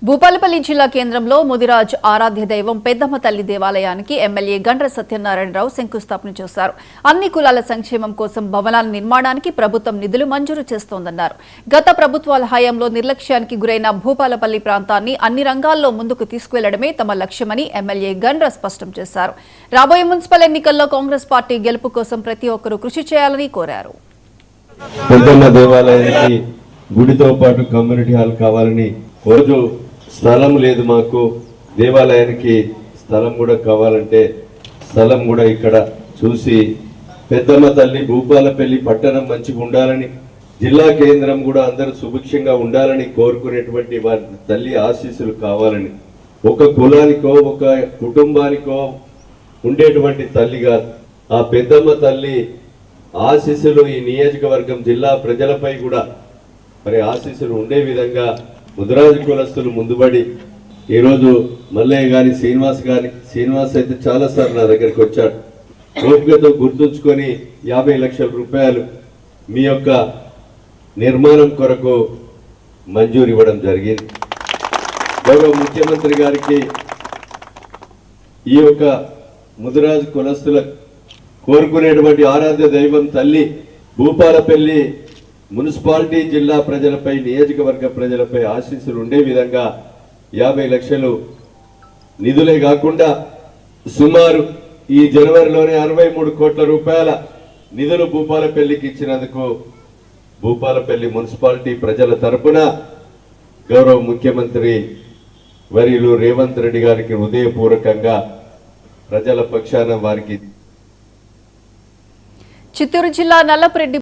భూపాలపల్లి జిల్లా కేంద్రంలో ముదిరాజ్ ఆరాధ్య దైవం పెద్దమ్మ తల్లి దేవాలయానికి ఎమ్మెల్యే గండ్ర సత్యనారాయణరావు శంకుస్థాపన చేశారు. అన్ని కులాల సంక్షేమం కోసం భవనాల నిర్మాణానికి ప్రభుత్వం నిధులు మంజూరు చేస్తోందన్నారు. గత ప్రభుత్వాల హయాంలో నిర్లక్ష్యానికి గురైన భూపాలపల్లి ప్రాంతాన్ని అన్ని రంగాల్లో ముందుకు తీసుకువెళ్లడమే తమ లక్ష్యమని ఎమ్మెల్యే గండ్ర స్పష్టం చేశారు. రాబోయే మున్సిపల్ ఎన్నికల్లో కాంగ్రెస్ పార్టీ గెలుపు కోసం ప్రతి ఒక్కరూ కృషి చేయాలని కోరారు. పెద్దమ్మ దేవాలయానికి గుడితో పాటు కమ్యూనిటీ హాల్ కావాలని రోజు స్థలం లేదు, మాకు దేవాలయానికి స్థలం కూడా కావాలంటే స్థలం కూడా ఇక్కడ చూసి పెద్దమ్మ తల్లి భూపాలపల్లి పట్టణం మంచిగా ఉండాలని, జిల్లా కేంద్రం కూడా అందరూ సుభిక్షంగా ఉండాలని కోరుకునేటువంటి వారి తల్లి ఆశీస్సులు కావాలని, ఒక కులానికో ఒక కుటుంబానికో ఉండేటువంటి తల్లిగా ఆ పెద్దమ్మ తల్లి ఆశీస్సులు ఈ నియోజకవర్గం జిల్లా ప్రజలపై కూడా మరి ఆశీస్సులు ఉండే విధంగా ముదిరాజు కులస్తులు ముందుబడి ఈరోజు మల్లయ్య గారి శ్రీనివాస్ అయితే చాలాసార్లు నా దగ్గరికి వచ్చాడు. ఓపికతో గుర్తుంచుకొని 50 లక్షల రూపాయలు మీ యొక్క నిర్మాణం కొరకు మంజూరు ఇవ్వడం జరిగింది. గౌరవ ముఖ్యమంత్రి గారికి ఈ యొక్క ముదిరాజు కులస్తుల కోరుకునేటువంటి ఆరాధ్య దైవం తల్లి భూపాలపల్లి మున్సిపాలిటీ జిల్లా ప్రజలపై నియోజకవర్గ ప్రజలపై ఆశీస్సులు ఉండే విధంగా 50 లక్షలు నిధులే కాకుండా సుమారు ఈ జనవరిలోనే 63 కోట్ల రూపాయల నిధులు భూపాలపల్లికి ఇచ్చినందుకు భూపాలపల్లి మున్సిపాలిటీ ప్రజల తరపున గౌరవ ముఖ్యమంత్రి వర్యులు రేవంత్ రెడ్డి గారికి హృదయపూర్వకంగా ప్రజల పక్షాన వారికి. చిత్తూరు జిల్లా నల్లపురెడ్డి